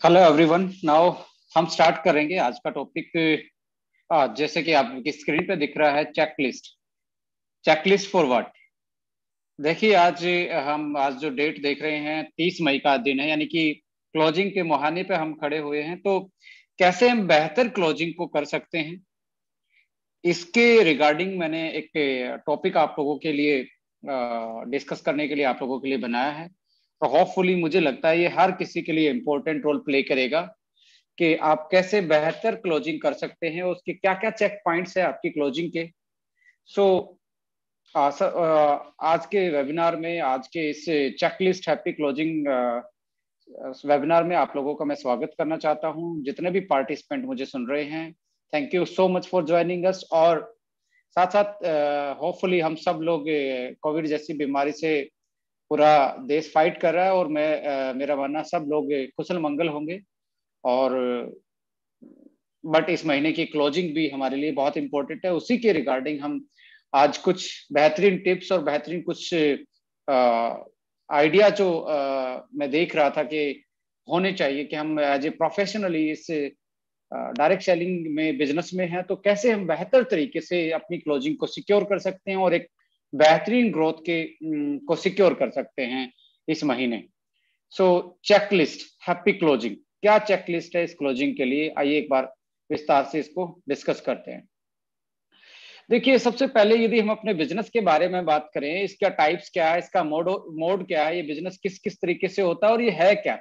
Hello everyone. Now हम start करेंगे आज का टॉपिक। जैसे कि आपकी स्क्रीन पे दिख रहा है, चेकलिस्ट। Checklist for what? देखिए, आज जो डेट देख रहे हैं, 30 मई का दिन है, यानी कि क्लोजिंग के मुहाने पे हम खड़े हुए हैं। तो कैसे हम बेहतर क्लोजिंग को कर सकते हैं, इसके रिगार्डिंग मैंने एक टॉपिक आप लोगों के लिए डिस्कस करने के लिए आप लोगों के लिए बनाया है। तो होपफुली मुझे लगता है ये हर किसी के लिए इम्पोर्टेंट रोल प्ले करेगा कि आप कैसे बेहतर क्लोजिंग कर सकते हैं, उसके क्या क्या चेक पॉइंट्स है आपकी क्लोजिंग के। सो आज के वेबिनार में, आज के इस चेकलिस्ट हैप्पी क्लोजिंग वेबिनार में आप लोगों का मैं स्वागत करना चाहता हूं। जितने भी पार्टिसिपेंट मुझे सुन रहे हैं, thank you so much for joining us. और साथ साथ होपफुली हम सब लोग कोविड जैसी बीमारी से पूरा देश फाइट कर रहा है, और मेरा मानना सब लोग कुशल मंगल होंगे। और बट इस महीने की क्लोजिंग भी हमारे लिए बहुत इंपॉर्टेंट है। उसी के रिगार्डिंग हम आज कुछ बेहतरीन टिप्स और बेहतरीन कुछ आइडिया जो मैं देख रहा था कि होने चाहिए कि हम एज ए प्रोफेशनली इस डायरेक्ट सेलिंग में बिजनेस में हैं, तो कैसे हम बेहतर तरीके से अपनी क्लोजिंग को सिक्योर कर सकते हैं और एक बेहतरीन ग्रोथ को सिक्योर कर सकते हैं इस महीने। सो चेकलिस्ट हैप्पी क्लोजिंग, क्या चेकलिस्ट है इस क्लोजिंग के लिए, आइए एक बार विस्तार से इसको डिस्कस करते हैं। देखिए, सबसे पहले यदि हम अपने बिजनेस के बारे में बात करें, इसका टाइप्स क्या है, इसका मोड क्या है, ये बिजनेस किस किस तरीके से होता है और ये है क्या।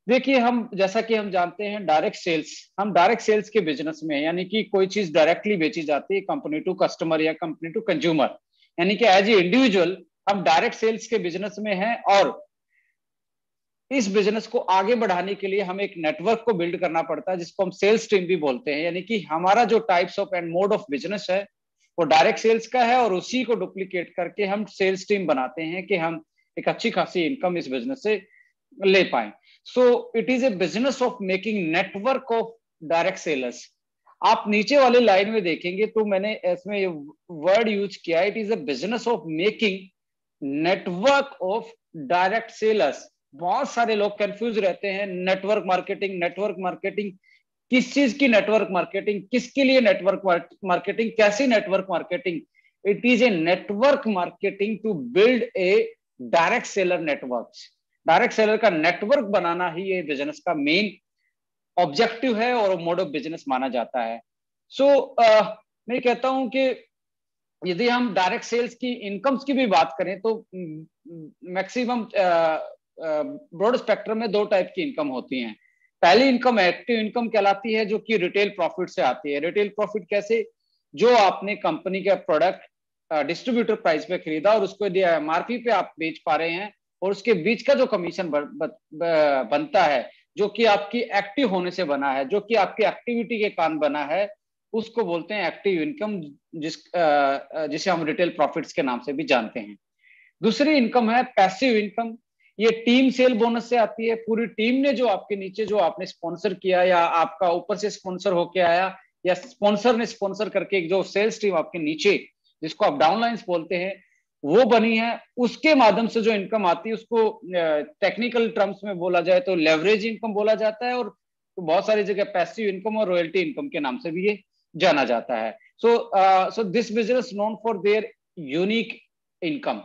देखिए, हम जैसा कि हम जानते हैं डायरेक्ट सेल्स, हम डायरेक्ट सेल्स के बिजनेस में हैं, यानी कि कोई चीज डायरेक्टली बेची जाती है कंपनी टू कस्टमर या कंपनी टू कंज्यूमर, यानी कि एज ए इंडिविजुअल हम डायरेक्ट सेल्स के बिजनेस में हैं। और इस बिजनेस को आगे बढ़ाने के लिए हमें एक नेटवर्क को बिल्ड करना पड़ता है, जिसको हम सेल्स टीम भी बोलते हैं। यानी कि हमारा जो types of and mode of business है वो डायरेक्ट सेल्स का है, और उसी को डुप्लीकेट करके हम सेल्स टीम बनाते हैं कि हम एक अच्छी खासी इनकम इस बिजनेस से ले पाए। So it is A business of making network of direct sellers. आप नीचे वाले लाइन में देखेंगे तो मैंने इसमें वर्ड यूज किया, it is a business of making network of direct sellers. बहुत सारे लोग कंफ्यूज रहते हैं, नेटवर्क मार्केटिंग किस चीज की नेटवर्क मार्केटिंग, किसके लिए नेटवर्क मार्केटिंग, कैसी network marketing. It is a network marketing to build a direct seller network. Direct seller का नेटवर्क बनाना ही ये बिजनेस का मेन ऑब्जेक्टिव है और मोड ऑफ बिजनेस माना जाता है। सो मैं कहता हूं कि यदि हम डायरेक्ट सेल्स की इनकम्स की भी बात करें तो मैक्सिमम ब्रॉड स्पेक्ट्रम में दो टाइप की इनकम होती हैं। पहली इनकम एक्टिव इनकम कहलाती है, जो कि रिटेल प्रॉफिट से आती है। रिटेल प्रॉफिट कैसे? जो आपने कंपनी का प्रोडक्ट डिस्ट्रीब्यूटर प्राइस पे खरीदा और उसको एमआरपी पे आप बेच पा रहे हैं, और उसके बीच का जो कमीशन बनता है, जो कि आपकी एक्टिव होने से बना है, जो कि आपकी एक्टिविटी के कारण बना है, उसको बोलते हैं एक्टिव इनकम, जिसे हम रिटेल प्रॉफिट्स के नाम से भी जानते हैं। दूसरी इनकम है पैसिव इनकम। ये टीम सेल बोनस से आती है। पूरी टीम ने जो आपके नीचे जो आपने स्पॉन्सर किया, या आपका ऊपर से स्पॉन्सर होके आया, या स्पॉन्सर ने स्पॉन्सर करके जो सेल्स टीम आपके नीचे, जिसको आप डाउनलाइंस बोलते हैं, वो बनी है, उसके माध्यम से जो इनकम आती है उसको टेक्निकल टर्म्स में बोला जाए तो लेवरेज इनकम बोला जाता है, और बहुत सारी जगह पैसिव इनकम और रॉयल्टी इनकम के नाम से भी ये जाना जाता है। So this business known for their unique income.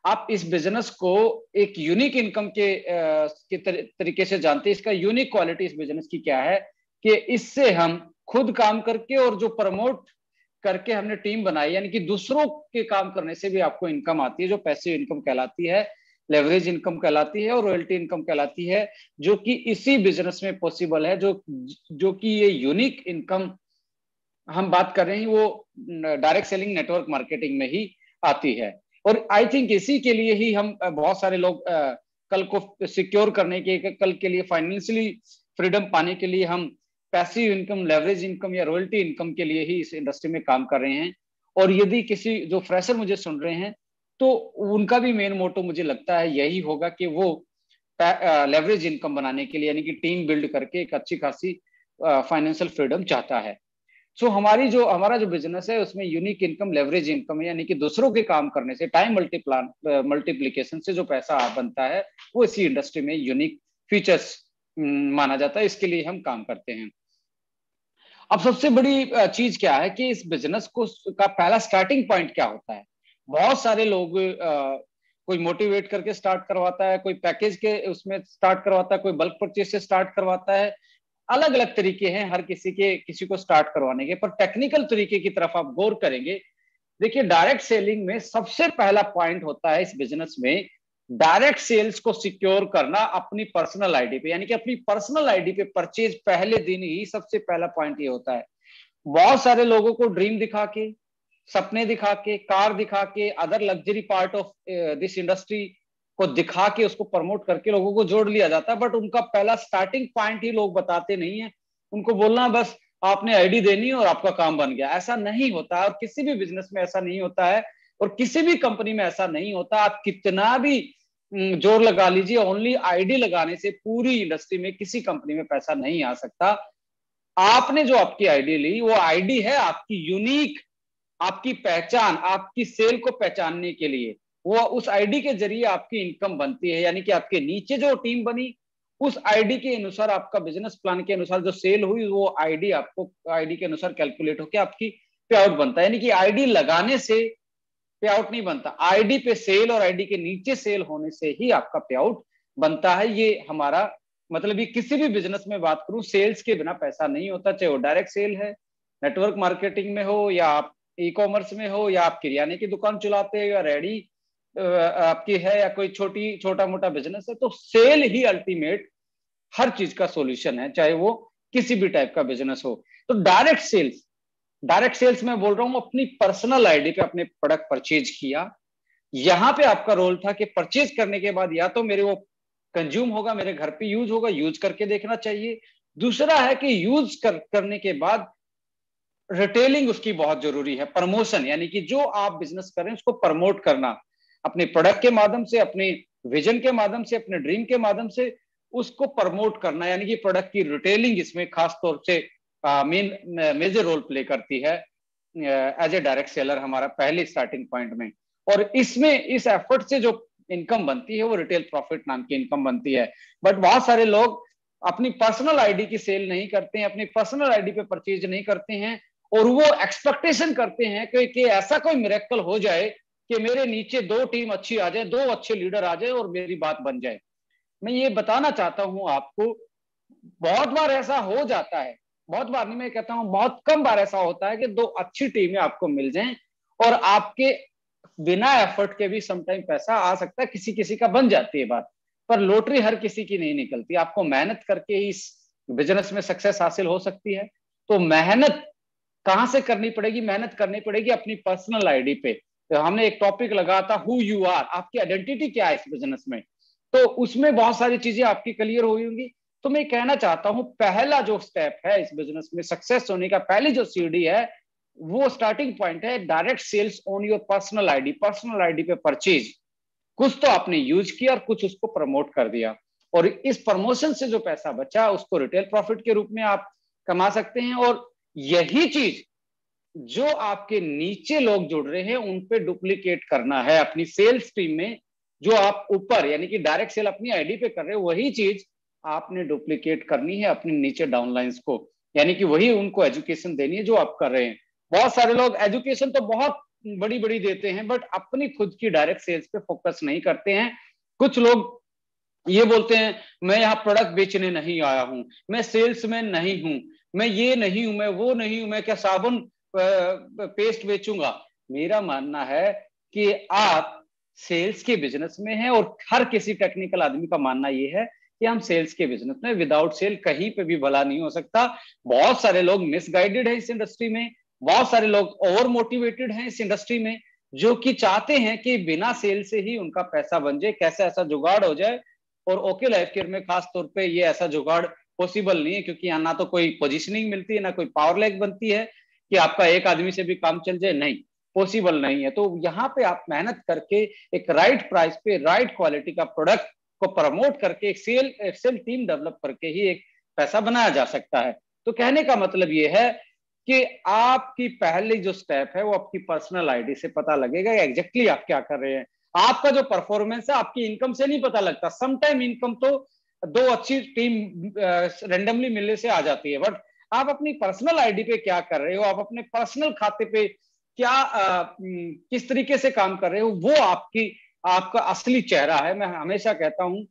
आप इस बिजनेस को एक यूनिक इनकम के तरीके से जानते हैं। इसका यूनिक क्वालिटी इस बिजनेस की क्या है कि इससे हम खुद काम करके और जो प्रमोट करके हमने टीम बनाई, यानी कि दूसरों के काम करने से भी आपको इनकम आती है, जो पैसिव इनकम कहलाती है, लेवरेज इनकम कहलाती है और रॉयल्टी इनकम कहलाती है, जो कि इसी बिजनेस में पॉसिबल है। जो कि ये यूनिक इनकम हम बात कर रहे हैं वो डायरेक्ट सेलिंग नेटवर्क मार्केटिंग में ही आती है। और आई थिंक इसी के लिए ही हम बहुत सारे लोग कल को सिक्योर करने के, कल के लिए फाइनेंशियली फ्रीडम पाने के लिए हम पैसिव इनकम, लेवरेज इनकम या रॉयल्टी इनकम के लिए ही इस इंडस्ट्री में काम कर रहे हैं। और यदि किसी जो फ्रेशर मुझे सुन रहे हैं, तो उनका भी मेन मोटो मुझे लगता है यही होगा कि वो लेवरेज इनकम बनाने के लिए, यानी कि टीम बिल्ड करके एक अच्छी खासी फाइनेंशियल फ्रीडम चाहता है। हमारा जो बिजनेस है उसमें यूनिक इनकम, लेवरेज इनकम है, यानी कि दूसरों के काम करने से, टाइम मल्टीप्लिकेशन से जो पैसा बनता है, वो इसी इंडस्ट्री में यूनिक फीचर्स माना जाता है, इसके लिए हम काम करते हैं। अब सबसे बड़ी चीज क्या है कि इस बिजनेस को का पहला स्टार्टिंग पॉइंट क्या होता है। बहुत सारे लोग कोई मोटिवेट करके स्टार्ट करवाता है, कोई पैकेज के उसमें स्टार्ट करवाता है, कोई बल्क परचेज से स्टार्ट करवाता है। अलग अलग तरीके हैं हर किसी के, किसी को स्टार्ट करवाने के। पर टेक्निकल तरीके की तरफ आप गौर करेंगे, देखिए डायरेक्ट सेलिंग में सबसे पहला पॉइंट होता है इस बिजनेस में, डायरेक्ट सेल्स को सिक्योर करना अपनी पर्सनल आईडी पे, यानी कि अपनी पर्सनल आईडी पे परचेज पहले दिन ही सबसे पहला पॉइंट ये होता है। बहुत सारे लोगों को ड्रीम दिखा के, सपने दिखा के, कार दिखा के, other luxury part of this industry को दिखा के, उसको प्रमोट करके लोगों को जोड़ लिया जाता है। बट उनका पहला स्टार्टिंग पॉइंट ही लोग बताते नहीं है। उनको बोलना बस आपने आईडी देनी और आपका काम बन गया। ऐसा नहीं होता है, और किसी भी बिजनेस में ऐसा नहीं होता है, और किसी भी कंपनी में ऐसा नहीं होता। आप कितना भी जोर लगा लीजिए, ओनली आईडी लगाने से पूरी इंडस्ट्री में किसी कंपनी में पैसा नहीं आ सकता। आपने जो आपकी आईडी ली, वो आईडी है आपकी यूनिक, आपकी पहचान, आपकी सेल को पहचानने के लिए। वो उस आईडी के जरिए आपकी इनकम बनती है, यानी कि आपके नीचे जो टीम बनी उस आईडी के अनुसार, आपका बिजनेस प्लान के अनुसार जो सेल हुई, वो आईडी आपको आईडी के अनुसार कैलकुलेट होकर आपकी पे आउट बनता है। यानी कि आईडी लगाने से पे आउट नहीं बनता, आईडी पे सेल और आईडी के नीचे सेल होने से ही आपका पे आउट बनता है। ये हमारा मतलब, ये किसी भी बिजनेस में बात करूं, सेल्स के बिना पैसा नहीं होता। चाहे वो डायरेक्ट सेल है, नेटवर्क मार्केटिंग में हो, या आप ई कॉमर्स में हो, या आप किराने की दुकान चलाते हो, या रेडी आपकी है, या कोई छोटा मोटा बिजनेस है, तो सेल ही अल्टीमेट हर चीज का सॉल्यूशन है, चाहे वो किसी भी टाइप का बिजनेस हो। तो डायरेक्ट सेल्स में बोल रहा हूं, अपनी पर्सनल आईडी पे अपने प्रोडक्ट परचेज किया। यहां पे आपका रोल था कि परचेज करने के बाद या तो मेरे वो कंज्यूम होगा, मेरे घर पे यूज होगा, यूज करके देखना चाहिए। दूसरा है कि यूज करने के बाद रिटेलिंग उसकी बहुत जरूरी है, प्रमोशन, यानी कि जो आप बिजनेस कर रहे हैं उसको प्रमोट करना, अपने प्रोडक्ट के माध्यम से, अपने विजन के माध्यम से, अपने ड्रीम के माध्यम से उसको प्रमोट करना। यानी कि प्रोडक्ट की रिटेलिंग इसमें खास तौर से मेजर रोल प्ले करती है एज ए डायरेक्ट सेलर, हमारा पहले स्टार्टिंग पॉइंट में। और इसमें इस एफर्ट से जो इनकम बनती है वो रिटेल प्रॉफिट नाम की इनकम बनती है। बट बहुत सारे लोग अपनी पर्सनल आईडी की सेल नहीं करते हैं, अपनी पर्सनल आईडी पे परचेज नहीं करते हैं, और वो एक्सपेक्टेशन करते हैं कि ऐसा कोई मिरेकल हो जाए कि मेरे नीचे 2 टीम अच्छी आ जाए, 2 अच्छे लीडर आ जाए और मेरी बात बन जाए। मैं ये बताना चाहता हूं आपको, बहुत बार ऐसा हो जाता है, बहुत बार नहीं, मैं कहता हूं बहुत कम बार ऐसा होता है कि 2 अच्छी टीमें आपको मिल जाएं और आपके बिना एफर्ट के भी समटाइम पैसा आ सकता है, किसी किसी का बन जाती है बात। पर लॉटरी हर किसी की नहीं निकलती, आपको मेहनत करके ही इस बिजनेस में सक्सेस हासिल हो सकती है। तो मेहनत कहां से करनी पड़ेगी? मेहनत करनी पड़ेगी अपनी पर्सनल आईडी पे। तो हमने एक टॉपिक लगाया था, हु यू आर, आपकी आइडेंटिटी क्या है इस बिजनेस में, तो उसमें बहुत सारी चीजें आपकी क्लियर हुई होंगी। तो मैं कहना चाहता हूं, पहला जो स्टेप है इस बिजनेस में सक्सेस होने का, पहली जो सीढ़ी है, वो स्टार्टिंग पॉइंट है direct sales on your personal ID. Personal ID पे परचेज, कुछ तो आपने यूज किया और कुछ उसको प्रमोट कर दिया, और इस प्रमोशन से जो पैसा बचा उसको रिटेल प्रॉफिट के रूप में आप कमा सकते हैं। और यही चीज जो आपके नीचे लोग जुड़ रहे हैं उन पे डुप्लीकेट करना है अपनी सेल्स टीम में। जो आप ऊपर यानी कि डायरेक्ट सेल अपनी आईडी पे कर रहे हो, वही चीज आपने डुप्लीकेट करनी है अपने नीचे डाउनलाइंस को, यानी कि वही उनको एजुकेशन देनी है जो आप कर रहे हैं। बहुत सारे लोग एजुकेशन तो बहुत बड़ी बड़ी देते हैं, बट अपनी खुद की डायरेक्ट सेल्स पे फोकस नहीं करते हैं। कुछ लोग ये बोलते हैं, मैं यहाँ प्रोडक्ट बेचने नहीं आया हूं, मैं सेल्समैन नहीं हूं, मैं ये नहीं हूं, मैं वो नहीं हूं, मैं क्या साबुन पेस्ट बेचूंगा। मेरा मानना है कि आप सेल्स के बिजनेस में हैं, और हर किसी टेक्निकल आदमी का मानना ये है कि हम सेल्स के बिजनेस में, विदाउट सेल कहीं पे भी भला नहीं हो सकता। बहुत सारे लोग मिसगाइडेड है इस इंडस्ट्री में, बहुत सारे लोग ओवर मोटिवेटेड हैं इस इंडस्ट्री में, जो कि चाहते हैं कि बिना सेल से ही उनका पैसा बन जाए, कैसे ऐसा जुगाड़ हो जाए। और ओके लाइफ केयर में खास तौर पे ये ऐसा जुगाड़ पॉसिबल नहीं है, क्योंकि यहाँ ना तो कोई पोजीशनिंग मिलती है, ना कोई पावर लैग बनती है कि आपका एक आदमी से भी काम चल जाए, नहीं, पॉसिबल नहीं है। तो यहाँ पे आप मेहनत करके एक राइट प्राइस पे राइट क्वालिटी का प्रोडक्ट को प्रमोट करके एक सेल टीम डेवलप करके ही एक पैसा बनाया जा सकता है। तो कहने का मतलब ये है कि आपकी पहली जो स्टेप है वो आपकी पर्सनल आईडी से पता लगेगा एग्जैक्टली आप क्या कर रहे हैं। आपका जो परफॉर्मेंस है आपकी इनकम से नहीं पता लगता। समटाइम इनकम तो दो अच्छी टीम रेंडमली मिलने से आ जाती है, बट आप अपनी पर्सनल आईडी पे क्या कर रहे हो, आप अपने पर्सनल खाते पे क्या किस तरीके से काम कर रहे हो, वो आपका असली चेहरा है। मैं हमेशा कहता हूं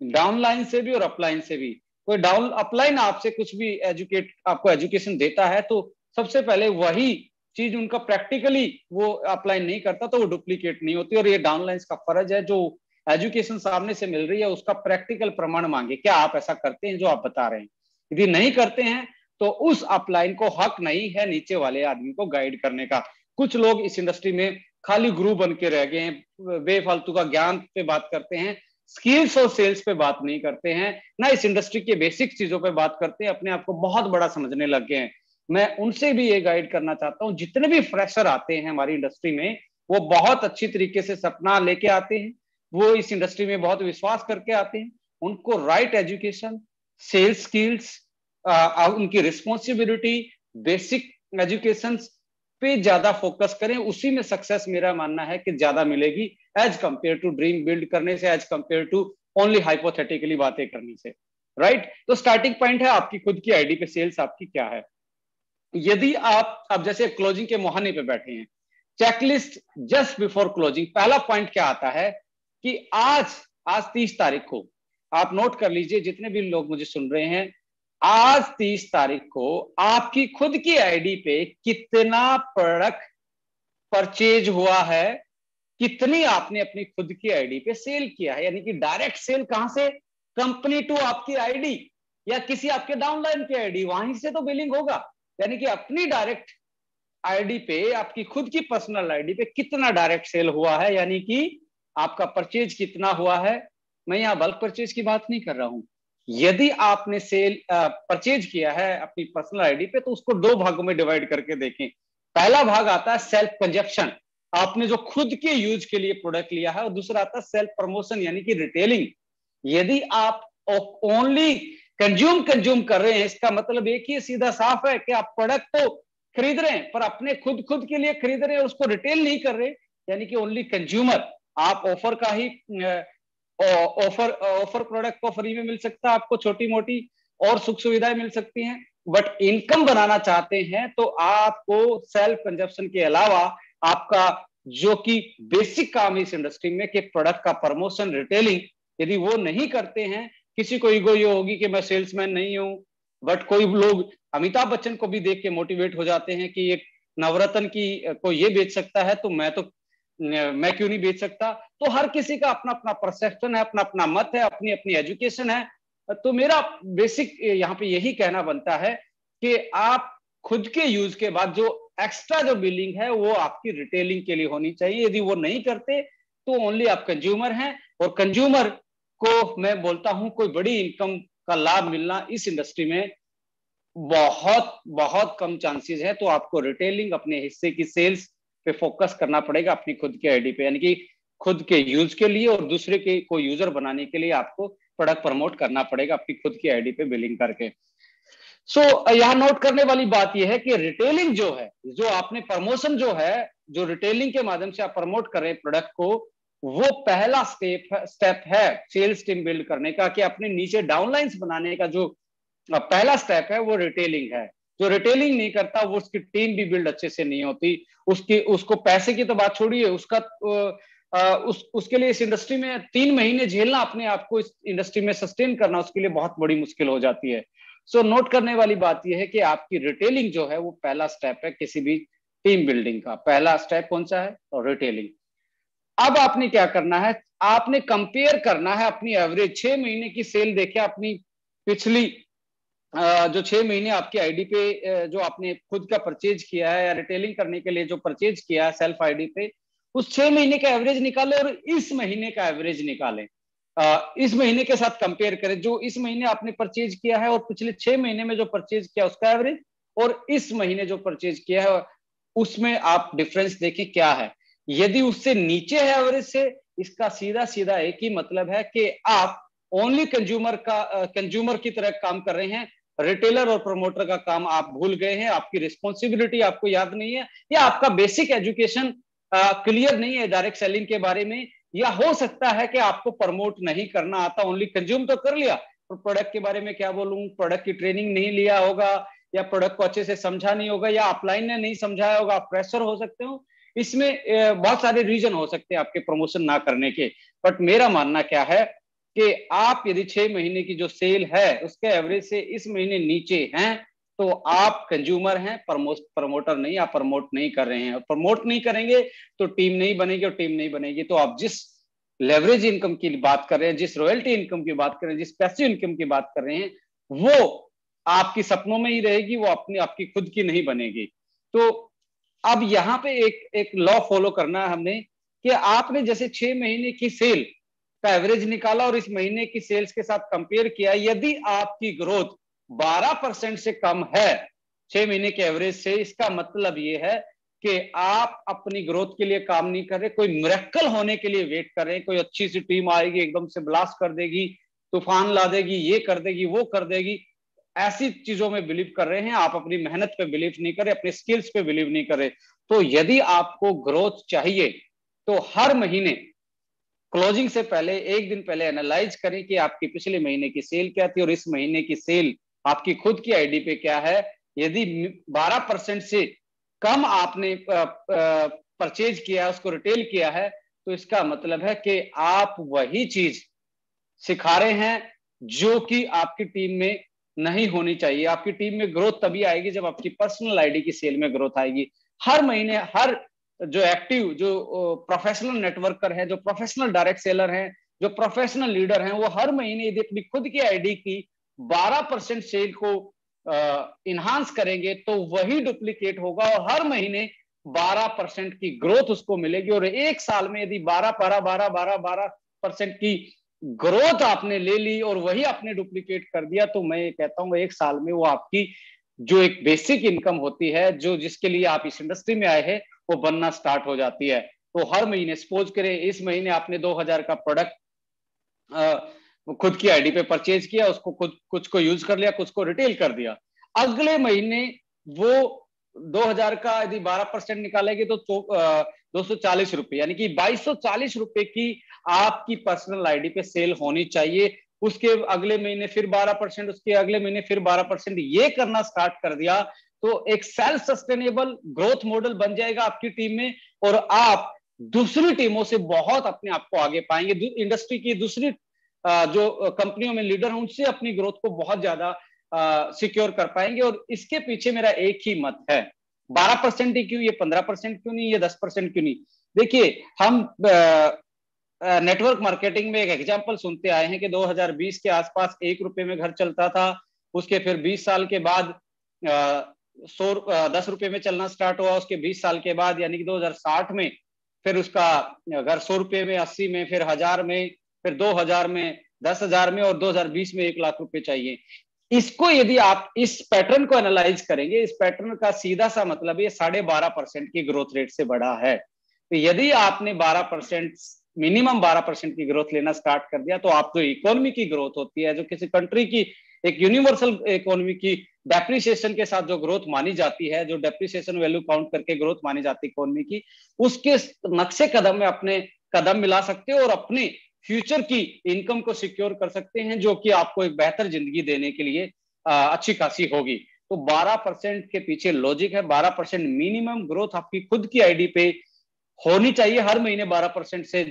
डाउनलाइन से भी और अपलाइन से भी, कोई डाउन अपलाइन आपसे कुछ भी आपको एजुकेशन देता है तो सबसे पहले वही चीज उनका प्रैक्टिकली वो अपलाइन नहीं करता तो वो डुप्लीकेट नहीं होती। और ये डाउनलाइन का फर्ज है, जो एजुकेशन सामने से मिल रही है उसका प्रैक्टिकल प्रमाण मांगे, क्या आप ऐसा करते हैं जो आप बता रहे हैं। यदि नहीं करते हैं तो उस अपलाइन को हक नहीं है नीचे वाले आदमी को गाइड करने का। कुछ लोग इस इंडस्ट्री में खाली गुरु बन के रह गए हैं, बेफालतू का ज्ञान पे बात करते हैं, स्किल्स और सेल्स पे बात नहीं करते हैं, ना इस इंडस्ट्री के बेसिक चीजों पे बात करते हैं, अपने आप को बहुत बड़ा समझने लग गए हैं। मैं उनसे भी ये गाइड करना चाहता हूं, जितने भी फ्रेशर आते हैं हमारी इंडस्ट्री में वो बहुत अच्छी तरीके से सपना लेके आते हैं, वो इस इंडस्ट्री में बहुत विश्वास करके आते हैं। उनको राइट एजुकेशन, सेल्स स्किल्स, उनकी रिस्पॉन्सिबिलिटी, बेसिक एजुकेशन पे ज्यादा फोकस करें, उसी में सक्सेस मेरा मानना है कि ज्यादा मिलेगी as compare to dream build करने से, as compare to only hypothetically बातें करने से। राइट, तो स्टार्टिंग पॉइंट है आपकी खुद की आईडी पे सेल्स आपकी क्या है। यदि आप अब जैसे क्लोजिंग के मुहाने पे बैठे हैं, चेकलिस्ट जस्ट बिफोर क्लोजिंग, पहला पॉइंट क्या आता है कि आज 30 तारीख को, आप नोट कर लीजिए जितने भी लोग मुझे सुन रहे हैं, आज 30 तारीख को आपकी खुद की आईडी पे कितना प्रोडक्ट परचेज हुआ है, कितनी आपने अपनी खुद की आईडी पे सेल किया है। यानी कि डायरेक्ट सेल कहां से, कंपनी टू आपकी आईडी या किसी आपके डाउनलाइन की आईडी, वहीं से तो बिलिंग होगा। यानी कि अपनी डायरेक्ट आईडी पे, आपकी खुद की पर्सनल आईडी पे कितना डायरेक्ट सेल हुआ है, यानी कि आपका परचेज कितना हुआ है। मैं यहां बल्क परचेज की बात नहीं कर रहा हूं। यदि आपने सेल परचेज किया है अपनी पर्सनल आईडी पे तो उसको दो भागों में डिवाइड करके देखें। पहला भाग आता है सेल्फ कंजप्शन, आपने जो खुद के यूज के लिए प्रोडक्ट लिया है, और दूसरा आता है सेल्फ प्रमोशन यानी कि रिटेलिंग। यदि आप ओनली कंज्यूम कर रहे हैं, इसका मतलब एक ही सीधा साफ है कि आप प्रोडक्ट तो खरीद रहे हैं पर अपने खुद के लिए खरीद रहे हैं, उसको रिटेल नहीं कर रहे, यानी कि ओनली कंज्यूमर। आप ऑफर का ही ऑफर प्रोडक्ट को फ्री में मिल सकता है, आपको छोटी मोटी और सुख सुविधाएं मिल सकती हैं, बट इनकम बनाना चाहते हैं तो आपको सेल्फ कंजप्शन के अलावा आपका जो कि बेसिक काम है इस इंडस्ट्री में कि प्रोडक्ट का प्रमोशन, रिटेलिंग, यदि वो नहीं करते हैं, किसी को ईगो ये होगी कि मैं सेल्समैन नहीं हूं, बट कोई लोग अमिताभ बच्चन को भी देख के मोटिवेट हो जाते हैं कि एक नवरत्न की को ये बेच सकता है तो मैं क्यों नहीं बेच सकता। तो हर किसी का अपना अपना परसेप्शन है, अपना अपना मत है, अपनी अपनी एजुकेशन है। तो मेरा बेसिक यहाँ पे यही कहना बनता है कि आप खुद के यूज के बाद जो एक्स्ट्रा जो बिलिंग है वो आपकी रिटेलिंग के लिए होनी चाहिए। यदि वो नहीं करते तो ओनली आप कंज्यूमर हैं, और कंज्यूमर को मैं बोलता हूं कोई बड़ी इनकम का लाभ मिलना इस इंडस्ट्री में बहुत बहुत कम चांसेस है। तो आपको रिटेलिंग, अपने हिस्से की सेल्स पे फोकस करना पड़ेगा अपनी खुद की आईडी पे, यानी कि खुद के यूज के लिए और दूसरे के को यूजर बनाने के लिए आपको प्रोडक्ट प्रमोट करना पड़ेगा अपनी खुद की आईडी पे बिलिंग करके। यहाँ नोट करने वाली बात यह है कि रिटेलिंग जो है, जो आपने प्रमोशन जो है, जो रिटेलिंग के माध्यम से आप प्रमोट कर रहे हैं प्रोडक्ट को, वो पहला स्टेप है सेल्स टीम बिल्ड करने का, कि अपने नीचे डाउनलाइंस बनाने का जो पहला स्टेप है वो रिटेलिंग है। जो रिटेलिंग नहीं करता वो उसकी टीम भी बिल्ड अच्छे से नहीं होती, उसको पैसे की तो बात छोड़िए, उसके लिए इस इंडस्ट्री में 3 महीने झेलना, अपने आप को इस इंडस्ट्री में सस्टेन करना उसके लिए बहुत बड़ी मुश्किल हो जाती है। नोट करने वाली बात यह है कि आपकी रिटेलिंग जो है वो पहला स्टेप है किसी भी टीम बिल्डिंग का। पहला स्टेप कौन सा है? रिटेलिंग। अब आपने क्या करना है, आपने कंपेयर करना है अपनी एवरेज 6 महीने की सेल देखे अपनी पिछली जो 6 महीने आपकी आईडी पे जो आपने खुद का परचेज किया है या रिटेलिंग करने के लिए जो परचेज किया है सेल्फ आईडी पे, उस 6 महीने का एवरेज निकालें और इस महीने का एवरेज निकालें। इस महीने के साथ कंपेयर करें, जो इस महीने आपने परचेज किया है और पिछले 6 महीने में जो परचेज किया उसका एवरेज, और इस महीने जो परचेज किया है उसमें आप डिफरेंस देखें क्या है। यदि उससे नीचे है एवरेज से, इसका सीधा सीधा एक ही मतलब है कि आप ओनली कंज्यूमर की तरह काम कर रहे हैं, रिटेलर और प्रमोटर का काम आप भूल गए हैं, आपकी रिस्पॉन्सिबिलिटी आपको याद नहीं है, या आपका बेसिक एजुकेशन क्लियर नहीं है डायरेक्ट सेलिंग के बारे में, या हो सकता है कि आपको प्रमोट नहीं करना आता, ओनली कंज्यूम तो कर लिया, और प्रोडक्ट के बारे में क्या बोलूं, प्रोडक्ट की ट्रेनिंग नहीं लिया होगा, या प्रोडक्ट को अच्छे से समझा नहीं होगा, या अपलाइन ने नहीं समझाया होगा, आप प्रेशर हो सकते हो। इसमें बहुत सारे रीजन हो सकते हैं आपके प्रमोशन ना करने के। बट मेरा मानना क्या है कि आप यदि 6 महीने की जो सेल है उसके एवरेज से इस महीने नीचे हैं, तो आप कंज्यूमर हैं, प्रमोटर नहीं, आप प्रमोट नहीं कर रहे हैं। और प्रमोट नहीं करेंगे तो टीम नहीं बनेगी, और टीम नहीं बनेगी तो आप जिस लेवरेज इनकम की बात कर रहे हैं, जिस रॉयल्टी इनकम की बात कर रहे हैं, जिस पैसिव इनकम की बात कर रहे हैं, वो आपकी सपनों में ही रहेगी, वो अपनी आपकी खुद की नहीं बनेगी। तो अब यहाँ पे एक एक लॉ फॉलो करना है हमने, कि आपने जैसे 6 महीने की सेल का एवरेज निकाला और इस महीने की सेल्स के साथ कंपेयर किया, यदि आपकी ग्रोथ 12% से कम है 6 महीने के एवरेज से, इसका मतलब ये है कि आप अपनी ग्रोथ के लिए काम नहीं कर रहे, कोई मिरेकल होने के लिए वेट कर रहे हैं, कोई अच्छी सी टीम आएगी एकदम से ब्लास्ट कर देगी, तूफान ला देगी, ये कर देगी, वो कर देगी, ऐसी चीजों में बिलीव कर रहे हैं, आप अपनी मेहनत पे बिलीव नहीं कर रहे, अपने स्किल्स पे बिलीव नहीं कर रहे। तो यदि आपको ग्रोथ चाहिए तो हर महीने क्लोजिंग से पहले, एक दिन पहले एनालाइज करें कि आपकी पिछले महीने की सेल क्या थी और इस महीने की सेल आपकी खुद की आईडी पे क्या है। यदि 12% से कम आपने परचेज किया, उसको रिटेल किया है, तो इसका मतलब है कि आप वही चीज सिखा रहे हैं जो कि आपकी टीम में नहीं होनी चाहिए। आपकी टीम में ग्रोथ तभी आएगी जब आपकी पर्सनल आईडी की सेल में ग्रोथ आएगी। हर महीने हर जो एक्टिव, जो प्रोफेशनल नेटवर्कर है, जो प्रोफेशनल डायरेक्ट सेलर हैं, जो प्रोफेशनल लीडर हैं, वो हर महीने यदि अपनी खुद की आईडी की 12% सेल को इनहांस करेंगे तो वही डुप्लीकेट होगा और हर महीने 12% की ग्रोथ उसको मिलेगी। और एक साल में यदि 12% की ग्रोथ आपने ले ली और वही आपने डुप्लीकेट कर दिया, तो मैं ये कहता हूं एक साल में वो आपकी जो एक बेसिक इनकम होती है, जो जिसके लिए आप इस इंडस्ट्री में आए हैं, वो बनना स्टार्ट हो जाती है। तो हर महीने सपोज करें इस महीने आपने 2000 का प्रोडक्ट खुद की आईडी पे परचेज किया, उसको खुद कुछ को यूज कर लिया, कुछ को रिटेल कर दिया। अगले महीने वो 2000 का यदि 12% निकालेंगे तो 240 रुपए, यानी कि 2240 रुपए की आपकी पर्सनल आईडी पे सेल होनी चाहिए। उसके अगले महीने फिर 12%, उसके अगले महीने फिर 12%, ये करना स्टार्ट कर दिया तो एक सेल्फ सस्टेनेबल ग्रोथ मॉडल बन जाएगा आपकी टीम में, और आप दूसरी टीमों से बहुत अपने आप को आगे पाएंगे। इंडस्ट्री की दूसरी जो कंपनियों में लीडर हैं उनसे अपनी ग्रोथ को बहुत ज्यादा सिक्योर कर पाएंगे। और इसके पीछे मेरा एक ही मत है, 12% ही क्यों, ये 15% क्यों नहीं, ये 10% क्यों नहीं। देखिए, हम नेटवर्क मार्केटिंग में एक एग्जांपल सुनते आए हैं कि 2020 के आसपास 1 रुपए में घर चलता था, उसके फिर 20 साल के बाद 10 रुपए में चलना स्टार्ट हुआ, उसके 20 साल के बाद यानी कि 2060 में फिर उसका घर 100 रुपए में, 80 में, फिर 1000 में, फिर 2000 में, 10,000 में, और 2020 में 1 लाख रुपए चाहिए। इसको यदि आप इस पैटर्न को एनालाइज करेंगे, इस पैटर्न का सीधा सा मतलब ये 12.5% की ग्रोथ रेट से बढ़ा है। तो यदि आपने 12%, मिनिमम 12% की ग्रोथ लेना स्टार्ट कर दिया, तो आप जो इकोनॉमी की ग्रोथ होती है, जो किसी कंट्री की एक यूनिवर्सल इकोनॉमी की डेप्रिसिएशन के साथ जो ग्रोथ मानी जाती है, जो डेप्रिसिएशन वैल्यू काउंट करके ग्रोथ मानी जाती है इकोनॉमी की, उसके नक्शे कदम में अपने कदम मिला सकते हो और अपने फ्यूचर की इनकम को सिक्योर कर सकते हैं, जो कि आपको एक बेहतर जिंदगी देने के लिए अच्छी खासी होगी। तो 12% के पीछे लॉजिक है, 12% मिनिमम ग्रोथ आपकी खुद की आईडी पे होनी चाहिए। हर महीने 12% से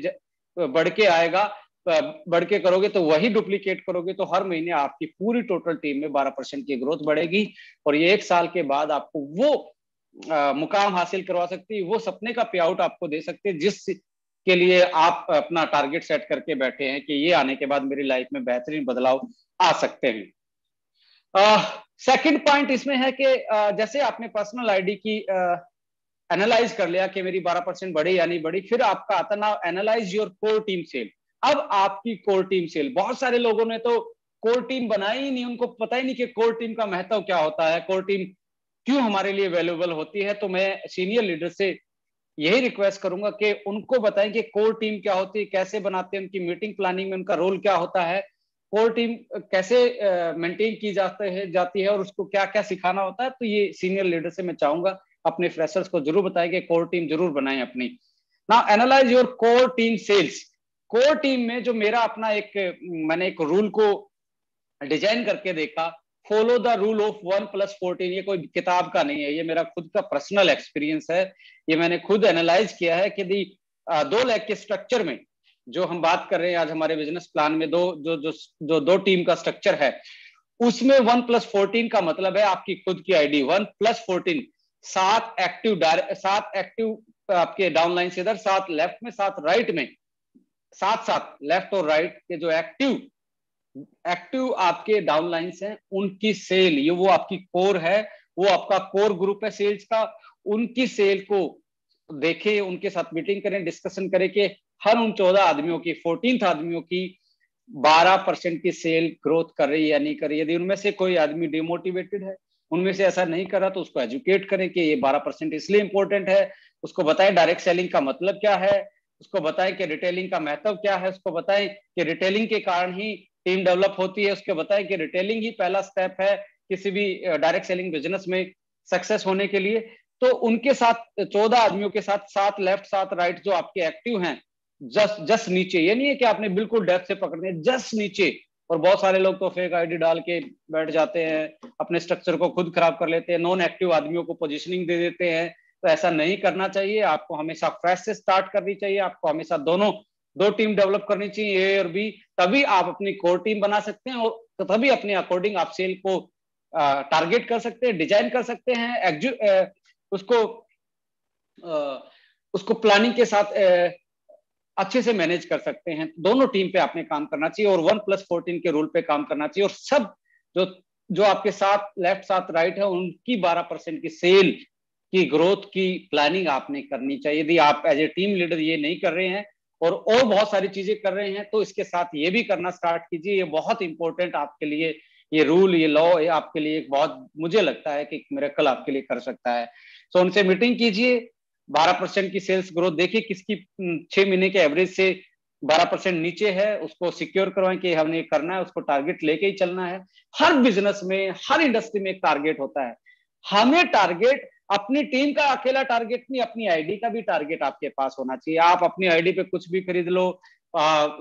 बढ़ के आएगा, बढ़ के करोगे तो वही डुप्लीकेट करोगे, तो हर महीने आपकी पूरी टोटल टीम में 12% की ग्रोथ बढ़ेगी और ये 1 साल के बाद आपको वो मुकाम हासिल करवा सकती है, वो सपने का पे आउट आपको दे सकते हैं जिस के लिए आप अपना टारगेट सेट करके बैठे हैं कि ये आने के बाद मेरी लाइफ में बेहतरीन बदलाव आ सकते हैं। सेकंड पॉइंट इसमें है कि जैसे आपने पर्सनल आईडी की एनालाइज कर लिया कि मेरी 12% बढ़ी या नहीं बढ़ी, फिर आपका आता ना analyse your core team sale. अब आपकी कोर टीम सेल, बहुत सारे लोगों ने तो कोर टीम बनाई ही नहीं, उनको पता ही नहीं कि कोर टीम का महत्व क्या होता है, कोर टीम क्यों हमारे लिए वैल्यूएबल होती है। तो मैं सीनियर लीडर से यही रिक्वेस्ट करूंगा कि उनको बताएं कि कोर टीम क्या होती है, कैसे बनाते हैं, उनकी मीटिंग प्लानिंग में उनका रोल क्या होता है, कोर टीम कैसे मेंटेन की जाती है और उसको क्या क्या सिखाना होता है। तो ये सीनियर लीडर से मैं चाहूंगा अपने फ्रेशर्स को जरूर बताएं कि कोर टीम जरूर बनाएं अपनी। Now analyse your core team sales. Core team में जो मेरा अपना मैंने एक रूल को डिजाइन करके देखा, फॉलो द रूल ऑफ 1+14। ये कोई किताब का नहीं है, ये मेरा खुद का पर्सनल एक्सपीरियंस है। ये मैंने खुद एनालाइज किया है कि 2 लाख के स्ट्रक्चर में जो हम बात कर रहे हैं आज हमारे बिजनेस प्लान में, दो टीम का स्ट्रक्चर है, उसमें 1+14 का मतलब है आपकी खुद की आईडी। 1+14 7 एक्टिव आपके डाउनलाइन से इधर, 7 लेफ्ट में, 7 राइट में, 7 लेफ्ट और राइट के जो एक्टिव आपके डाउनलाइंस हैं उनकी सेल, ये वो आपकी कोर है, वो आपका कोर ग्रुप है सेल्स का। उनकी सेल को देखें, उनके साथ मीटिंग करें, डिस्कशन करें कि हर उन 14 आदमियों की, 14 आदमियों की 12% की सेल ग्रोथ कर रही है या नहीं कर रही है। यदि उनमें से कोई आदमी डिमोटिवेटेड है, उनमें से ऐसा नहीं कर रहा, तो उसको एजुकेट करें कि ये 12% इसलिए इंपॉर्टेंट है। उसको बताएं डायरेक्ट सेलिंग का मतलब क्या है, उसको बताएं कि रिटेलिंग का महत्व क्या है, उसको बताएं कि रिटेलिंग के कारण ही टीम डेवलप होती है, उसके बताएं कि रिटेलिंग ही पहला स्टेप है किसी भी डायरेक्ट सेलिंग बिजनेस में सक्सेस होने के लिए। तो उनके साथ 14 आदमियों के साथ 7 लेफ्ट 7 राइट जो आपके एक्टिव हैं, जस्ट नीचे, ये नहीं है कि आपने बिल्कुल डेप्थ से पकड़ने, जस्ट नीचे। और बहुत सारे लोग तो फेक आईडी डाल के बैठ जाते हैं, अपने स्ट्रक्चर को खुद खराब कर लेते हैं, नॉन एक्टिव आदमियों को पोजीशनिंग दे देते हैं। तो ऐसा नहीं करना चाहिए, आपको हमेशा फ्रेश से स्टार्ट करनी चाहिए, आपको हमेशा दो टीम डेवलप करनी चाहिए, ए और बी। तभी आप अपनी कोर टीम बना सकते हैं और तभी अपने अकॉर्डिंग आप सेल को टारगेट कर सकते हैं, डिजाइन कर सकते हैं, उसको प्लानिंग के साथ अच्छे से मैनेज कर सकते हैं। दोनों टीम पे आपने काम करना चाहिए और 1+14 के रूल पे काम करना चाहिए। और सब जो आपके 7 लेफ्ट 7 राइट है, उनकी 12% की सेल की ग्रोथ की प्लानिंग आपने करनी चाहिए। यदि आप एज ए टीम लीडर ये नहीं कर रहे हैं और बहुत सारी चीजें कर रहे हैं, तो इसके साथ ये भी करना स्टार्ट कीजिए। ये बहुत इंपॉर्टेंट आपके लिए, ये रूल, ये लॉ, ये आपके लिए एक बहुत, मुझे लगता है कि मिरेकल आपके लिए कर सकता है। तो उनसे मीटिंग कीजिए, 12% की सेल्स ग्रोथ देखिए किसकी 6 महीने के एवरेज से 12% नीचे है, उसको सिक्योर करवाएं कि हमने करना है, उसको टारगेट लेके ही चलना है। हर बिजनेस में, हर इंडस्ट्री में एक टारगेट होता है। हमें टारगेट अपनी टीम का अकेला टारगेट नहीं, अपनी आईडी का भी टारगेट आपके पास होना चाहिए। आप अपनी आईडी पे कुछ भी खरीद लो,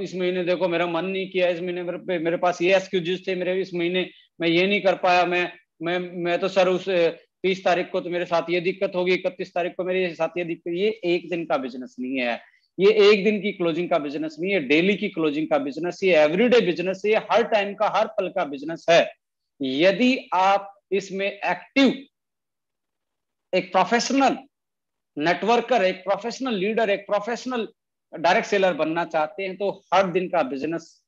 इस महीने देखो मेरा मन नहीं किया, इस महीने मेरे पास ये एक्सक्यूजेस थे, मेरे इस महीने मैं ये नहीं कर पाया, मैं तो सर उस 30 तारीख को तो मेरे साथ ये दिक्कत होगी, 31 तारीख को मेरे साथ ये दिक्कत। ये एक दिन का बिजनेस नहीं है, ये एक दिन की क्लोजिंग का बिजनेस नहीं है, डेली की क्लोजिंग का बिजनेस, ये एवरीडे बिजनेस है, ये हर टाइम का, हर पल का बिजनेस है। यदि आप इसमें एक्टिव एक प्रोफेशनल नेटवर्कर, एक प्रोफेशनल लीडर, एक प्रोफेशनल डायरेक्ट सेलर बनना चाहते हैं, तो हर दिन का बिजनेस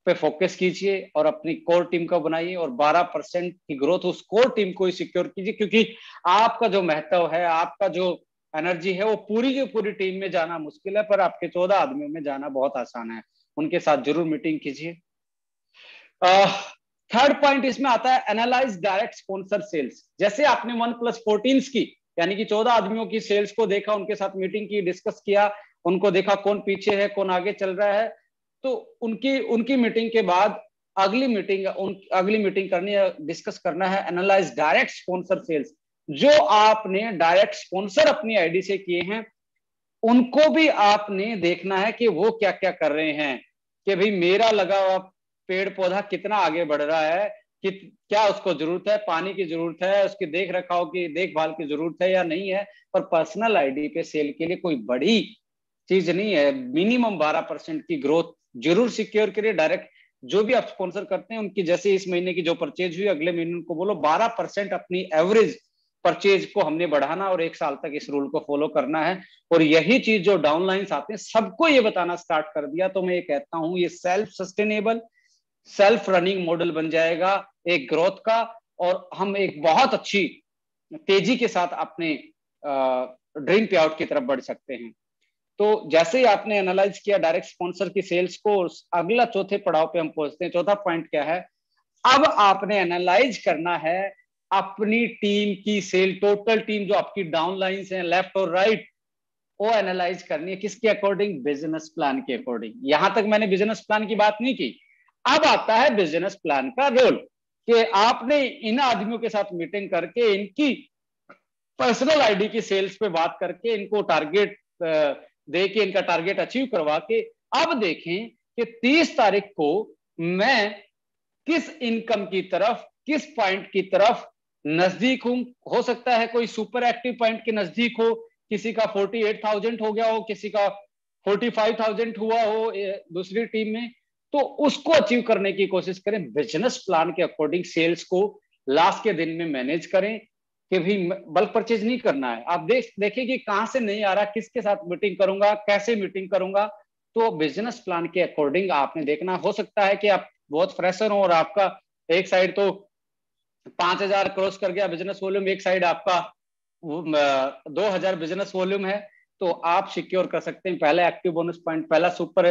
पे फोकस कीजिए और अपनी कोर टीम को बनाइए और 12% की ग्रोथ उस कोर टीम को ही सिक्योर कीजिए। क्योंकि आपका जो महत्व है, आपका जो एनर्जी है, वो पूरी की पूरी टीम में जाना मुश्किल है, पर आपके 14 आदमियों में जाना बहुत आसान है। उनके साथ जरूर मीटिंग कीजिए। थर्ड पॉइंट इसमें आता है एनालाइज डायरेक्ट स्पॉन्सर सेल्स। जैसे आपने 1+14 की, यानी कि 14 आदमियों की सेल्स को देखा, उनके साथ मीटिंग की, डिस्कस किया, उनको देखा कौन पीछे है, कौन आगे चल रहा है, तो उनकी मीटिंग के बाद अगली मीटिंग करनी है, डिस्कस करना है एनालाइज डायरेक्ट स्पॉन्सर सेल्स। जो आपने डायरेक्ट स्पॉन्सर अपनी आईडी से किए हैं, उनको भी आपने देखना है कि वो क्या क्या कर रहे हैं, कि भाई मेरा लगा हुआ पेड़ पौधा कितना आगे बढ़ रहा है, कि क्या उसको जरूरत है, पानी की जरूरत है, उसकी देख रखाव की, देखभाल की जरूरत है या नहीं है। पर पर्सनल आईडी पे सेल के लिए कोई बड़ी चीज नहीं है, मिनिमम 12% की ग्रोथ जरूर सिक्योर करिए। डायरेक्ट जो भी आप स्पॉन्सर करते हैं, उनकी जैसे इस महीने की जो परचेज हुई, अगले महीने उनको बोलो 12% अपनी एवरेज परचेज को हमने बढ़ाना और 1 साल तक इस रूल को फॉलो करना है। और यही चीज जो डाउनलाइंस आते हैं सबको ये बताना स्टार्ट कर दिया, तो मैं ये कहता हूं ये self sustainable, self running model बन जाएगा एक ग्रोथ का, और हम एक बहुत अच्छी तेजी के साथ अपने ड्रीम पे आउट की तरफ बढ़ सकते हैं। तो जैसे ही आपने एनालाइज किया डायरेक्ट स्पॉन्सर की सेल्स को, अगला चौथे पड़ाव पे हम पहुंचते हैं। चौथा पॉइंट क्या है, अब आपने एनालाइज करना है अपनी टीम की सेल, टोटल टीम जो आपकी डाउनलाइंस हैं लेफ्ट और राइट, वो एनालाइज करनी है किसके अकॉर्डिंग, बिजनेस प्लान के अकॉर्डिंग। यहां तक मैंने बिजनेस प्लान की बात नहीं की। अब आता है बिजनेस प्लान का रोल, कि आपने इन आदमियों के साथ मीटिंग करके, इनकी पर्सनल आईडी की सेल्स पे बात करके, इनको टारगेट दे के इनका टारगेट अचीव करवा के अब देखें कि 30 तारीख को मैं किस इनकम की तरफ, किस पॉइंट की तरफ नजदीक हूं। हो सकता है कोई सुपर एक्टिव पॉइंट के नजदीक हो, किसी का 48,000 हो गया हो, किसी का 45,000 हुआ हो दूसरी टीम में, तो उसको अचीव करने की कोशिश करें। बिजनेस प्लान के अकॉर्डिंग सेल्स को लास्ट के दिन में मैनेज करें कि भी बल्क परचेज नहीं करना है। आप देखिए कि कहां से नहीं आ रहा, किसके साथ मीटिंग करूंगा, कैसे मीटिंग करूंगा, तो बिजनेस प्लान के अकॉर्डिंग आपने देखना। हो सकता है कि आप बहुत फ्रेशर हो और आपका एक साइड तो 5,000 क्रॉस कर गया बिजनेस वॉल्यूम, एक साइड आपका 2,000 बिजनेस वॉल्यूम है, तो आप सिक्योर कर सकते हैं पहला एक्टिव बोनस पॉइंट, पहला सुपर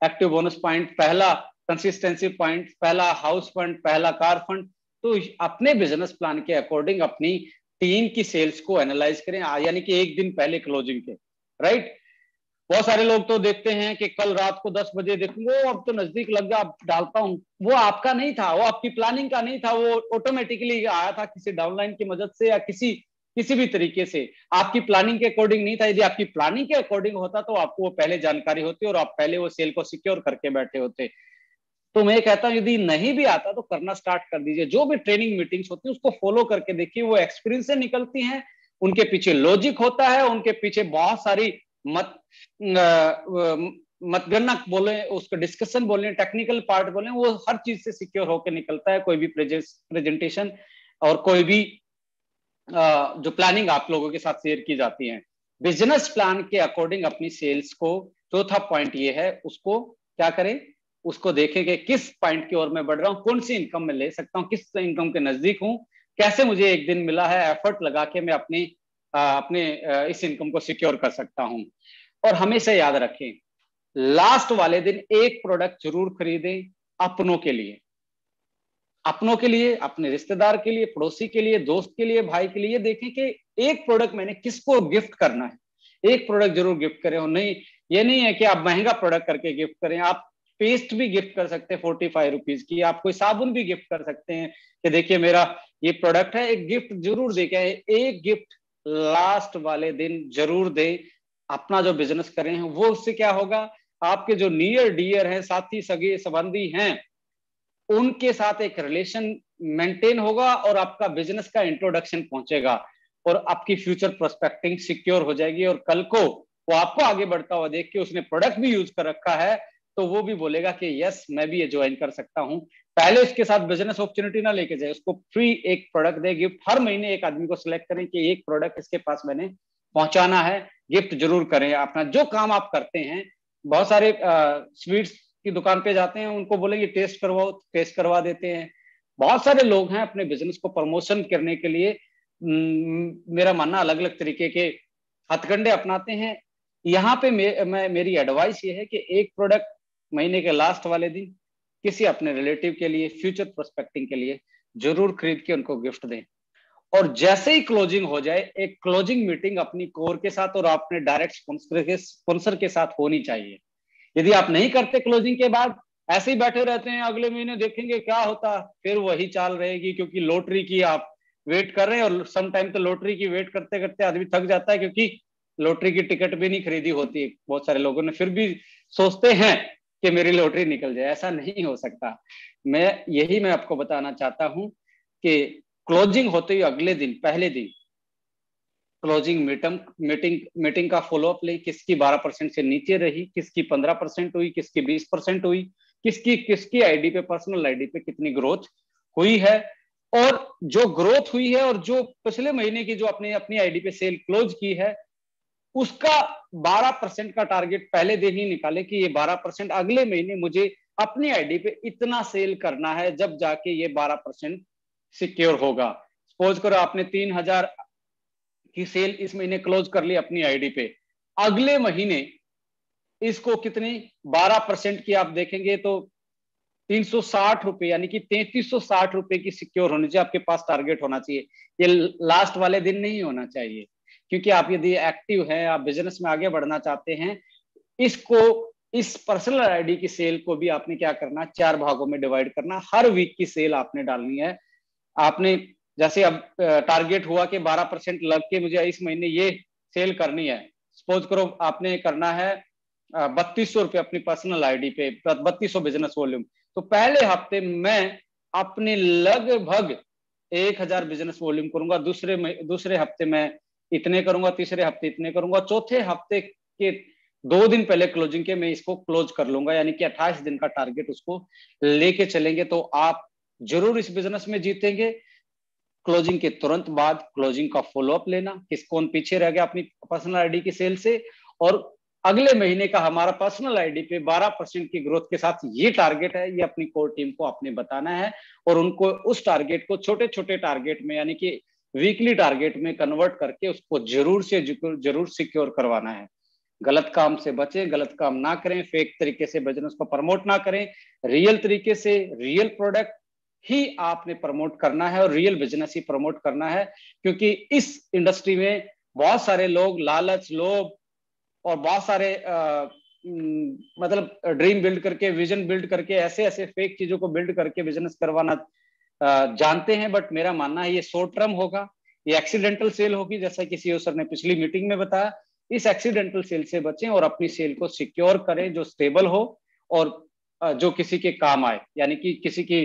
एक्टिव बोनस पॉइंट, पहला कंसिस्टेंसी पॉइंट, पहला हाउस फंड, पहला कार फंड। तो अपने बिजनेस प्लान के अकॉर्डिंग अपनी टीम की सेल्स को एनालाइज करें, यानी कि एक दिन पहले क्लोजिंग के, राइट। बहुत सारे लोग तो देखते हैं कि कल रात को 10 बजे देखूंगा, अब तो नजदीक लग गया, अब डालता हूं। वो आपका नहीं था, वो आपकी प्लानिंग का नहीं था, वो ऑटोमेटिकली आया था किसी डाउनलाइन की मदद से या किसी किसी भी तरीके से, आपकी प्लानिंग के अकॉर्डिंग नहीं था। यदि आपकी प्लानिंग के अकॉर्डिंग होता तो आपको वो पहले जानकारी होती और आप पहले वो सेल को सिक्योर करके बैठे होते। तो मैं कहता हूं यदि नहीं भी आता तो करना स्टार्ट कर दीजिए। जो भी ट्रेनिंग मीटिंग्स होती है उसको फॉलो करके देखिए, वो एक्सपीरियंस से निकलती हैं, उनके पीछे लॉजिक होता है, उनके पीछे बहुत सारी मत मतगणना बोले, उसको डिस्कशन बोले, टेक्निकल पार्ट बोले, वो हर चीज से सिक्योर होकर निकलता है कोई भी प्रेजेंटेशन और कोई भी जो प्लानिंग आप लोगों के साथ शेयर की जाती है। बिजनेस प्लान के अकॉर्डिंग अपनी सेल्स को, चौथा पॉइंट ये है, उसको क्या करें, उसको देखें कि किस पॉइंट की ओर मैं बढ़ रहा हूं, कौन सी इनकम में ले सकता हूं, किस इनकम के नजदीक हूं, कैसे मुझे एक दिन मिला है, एफर्ट लगा के मैं अपने इस इनकम को सिक्योर कर सकता हूं। और हमेशा याद रखें, लास्ट वाले दिन एक प्रोडक्ट जरूर खरीदें अपनों के लिए, अपनों के लिए, अपने रिश्तेदार के लिए, पड़ोसी के लिए, दोस्त के लिए, भाई के लिए। देखें कि एक प्रोडक्ट मैंने किसको गिफ्ट करना है, एक प्रोडक्ट जरूर गिफ्ट करें। और नहीं, ये नहीं है कि आप महंगा प्रोडक्ट करके गिफ्ट करें, आप पेस्ट भी गिफ्ट कर सकते हैं 45 रुपीज की, आप कोई साबुन भी गिफ्ट कर सकते हैं कि देखिए मेरा ये प्रोडक्ट है। एक गिफ्ट जरूर दे के, एक गिफ्ट लास्ट वाले दिन जरूर दे। अपना जो बिजनेस करें हैं वो, उससे क्या होगा, आपके जो नियर डियर हैं, साथी सगे संबंधी हैं, उनके साथ एक रिलेशन मेंटेन होगा और आपका बिजनेस का इंट्रोडक्शन पहुंचेगा और आपकी फ्यूचर प्रोस्पेक्टिंग सिक्योर हो जाएगी। और कल को वो आपको आगे बढ़ता हुआ देख के, उसने प्रोडक्ट भी यूज कर रखा है, तो वो भी बोलेगा कि यस मैं भी ये ज्वाइन कर सकता हूं। पहले उसके साथ बिजनेस अपॉर्चुनिटी ना लेके जाए, उसको फ्री एक प्रोडक्ट दे गिफ्ट। हर महीने एक आदमी को सिलेक्ट करें कि एक प्रोडक्ट इसके पास मैंने पहुंचाना है, गिफ्ट जरूर करें। अपना जो काम आप करते हैं, बहुत सारे स्वीट्स की दुकान पे जाते हैं, उनको बोलेंगे टेस्ट करवाओ, टेस्ट करवा देते हैं। बहुत सारे लोग हैं अपने बिजनेस को प्रमोशन करने के लिए, मेरा मानना अलग अलग तरीके के हथकंडे अपनाते हैं। यहाँ पे मेरी एडवाइस ये है कि एक प्रोडक्ट महीने के लास्ट वाले दिन किसी अपने रिलेटिव के लिए, फ्यूचर प्रोस्पेक्टिंग के लिए जरूर खरीद के उनको गिफ्ट दें। और जैसे ही क्लोजिंग हो जाए, एक क्लोजिंग मीटिंग अपनी कोर के साथ और अपने डायरेक्ट स्पॉन्सर के साथ होनी चाहिए। यदि आप नहीं करते क्लोजिंग के बाद, ऐसे ही बैठे रहते हैं, अगले महीने देखेंगे क्या होता, फिर वही चाल रहेगी, क्योंकि लॉटरी की आप वेट कर रहे हैं। और सम टाइम तो लॉटरी की वेट करते करते आदमी थक जाता है, क्योंकि लॉटरी की टिकट भी नहीं खरीदी होती बहुत सारे लोगों ने, फिर भी सोचते हैं कि मेरी लॉटरी निकल जाए। ऐसा नहीं हो सकता। मैं आपको बताना चाहता हूं कि क्लोजिंग होते ही अगले दिन, पहले दिन क्लोजिंग मीटिंग का फॉलोअप ले, किसकी 12% से नीचे रही, किसकी 15% हुई, किसकी 20% हुई, किसकी किसकी आईडी पे, पर्सनल आईडी पे कितनी ग्रोथ हुई है। और जो ग्रोथ हुई है और जो पिछले महीने की जो अपनी अपनी आईडी पे सेल क्लोज की है, उसका 12% का टारगेट पहले दिन ही निकाले कि ये 12% अगले महीने मुझे अपनी आईडी पे इतना सेल करना है, जब जाके ये 12% सिक्योर होगा। सपोज करो आपने 3,000 की सेल इस महीने क्लोज कर ली अपनी आईडी पे, अगले महीने इसको कितनी 12% की आप देखेंगे तो 360 रुपए, यानी कि 3,360 रुपए की सिक्योर होनी चाहिए, आपके पास टारगेट होना चाहिए। ये लास्ट वाले दिन नहीं होना चाहिए, क्योंकि आप यदि एक्टिव हैं, आप बिजनेस में आगे बढ़ना चाहते हैं, इसको, इस पर्सनल आईडी की सेल को भी आपने क्या करना, 4 भागों में डिवाइड करना। हर वीक की सेल आपने डालनी है। आपने जैसे अब टारगेट हुआ कि 12% लग के मुझे इस महीने ये सेल करनी है, सपोज करो आपने करना है 3200 रुपये अपनी पर्सनल आईडी पे, 3200 बिजनेस वॉल्यूम, तो पहले हफ्ते मैं अपने लगभग 1000 बिजनेस वॉल्यूम करूंगा, दूसरे हफ्ते मैं इतने करूंगा, तीसरे हफ्ते इतने करूंगा, चौथे हफ्ते के 2 दिन पहले क्लोजिंग के मैं इसको क्लोज कर लूंगा, यानी कि 28 दिन का टारगेट उसको लेके चलेंगे तो आप जरूर इस बिजनेस में जीतेंगे। क्लोजिंग के तुरंत बाद क्लोजिंग का फॉलोअप लेना, किस कौन पीछे रह गया अपनी पर्सनल आईडी की सेल से, और अगले महीने का हमारा पर्सनल आईडी पे 12% की ग्रोथ के साथ ये टारगेट है, ये अपनी कोर टीम को आपने बताना है और उनको उस टारगेट को छोटे छोटे टारगेट में यानी कि वीकली टारगेट में कन्वर्ट करके उसको जरूर से जरूर सिक्योर करवाना है। गलत काम से बचें, गलत काम ना करें, फेक तरीके से बिजनेस को प्रमोट ना करें, रियल तरीके से रियल प्रोडक्ट ही आपने प्रमोट करना है और रियल बिजनेस ही प्रमोट करना है, क्योंकि इस इंडस्ट्री में बहुत सारे लोग लालच, लोभ और बहुत सारे मतलब ड्रीम बिल्ड करके, विजन बिल्ड करके, ऐसे ऐसे फेक चीजों को बिल्ड करके बिजनेस करवाना जानते हैं, बट मेरा मानना है ये शॉर्ट टर्म होगा, ये एक्सीडेंटल सेल होगी, जैसा कि सीईओ सर ने पिछली मीटिंग में बताया। इस एक्सीडेंटल सेल से बचें और अपनी सेल को सिक्योर करें जो स्टेबल हो और जो किसी के काम आए, यानी कि किसी की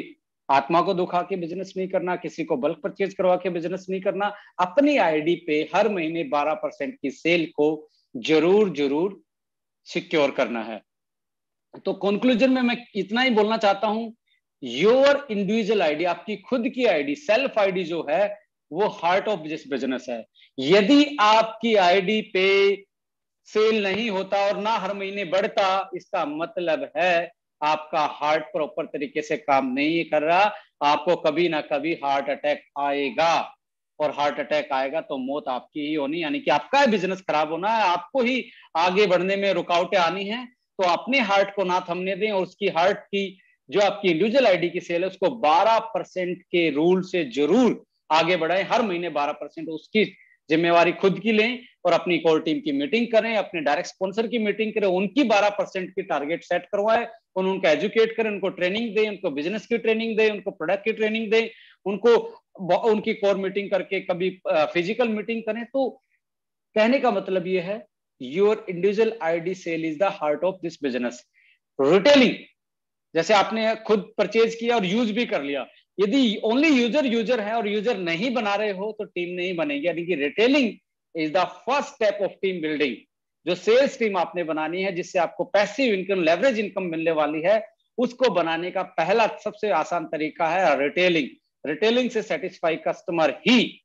आत्मा को दुखा के बिजनेस नहीं करना, किसी को बल्क परचेज करवा के बिजनेस नहीं करना, अपनी आईडी पे हर महीने 12% की सेल को जरूर जरूर सिक्योर करना है। तो कंक्लूजन में मैं इतना ही बोलना चाहता हूं, योर इंडिविजुअल आईडी, आपकी खुद की आईडी, सेल्फ आईडी जो है वो हार्ट ऑफ दिस बिजनेस है। यदि आपकी आईडी पे सेल नहीं होता और ना हर महीने बढ़ता, इसका मतलब है आपका हार्ट प्रॉपर तरीके से काम नहीं कर रहा, आपको कभी ना कभी हार्ट अटैक आएगा और हार्ट अटैक आएगा तो मौत आपकी ही होनी, यानी कि आपका बिजनेस खराब होना है, आपको ही आगे बढ़ने में रुकावटें आनी है। तो अपने हार्ट को ना थमने दें और उसकी हार्ट की जो आपकी इंडिविजुअल आईडी की सेल है उसको 12% के रूल से जरूर आगे बढ़ाएं, हर महीने 12% उसकी जिम्मेवारी खुद की लें और अपनी कोर टीम की मीटिंग करें, अपने डायरेक्ट स्पॉन्सर की मीटिंग करें, उनकी 12% की टारगेट सेट करवाएं, उनको एजुकेट करें, उनको ट्रेनिंग दें, उनको बिजनेस की ट्रेनिंग दें, उनको प्रोडक्ट की ट्रेनिंग दें, उनको उनकी कोर मीटिंग करके कभी फिजिकल मीटिंग करें। तो कहने का मतलब ये है, your individual ID sale is the heart of this business. Retailing, जैसे आपने खुद परचेज किया और यूज भी कर लिया, यदि ओनली यूजर है और यूजर नहीं बना रहे हो तो टीम नहीं बनेगी, यानी कि retailing is the first step of team building. जो सेल्स टीम आपने बनानी है जिससे आपको पैसिव इनकम, लेवरेज इनकम मिलने वाली है, उसको बनाने का पहला सबसे आसान तरीका है रिटेलिंग। रिटेलिंग से सेटिस्फाई कस्टमर ही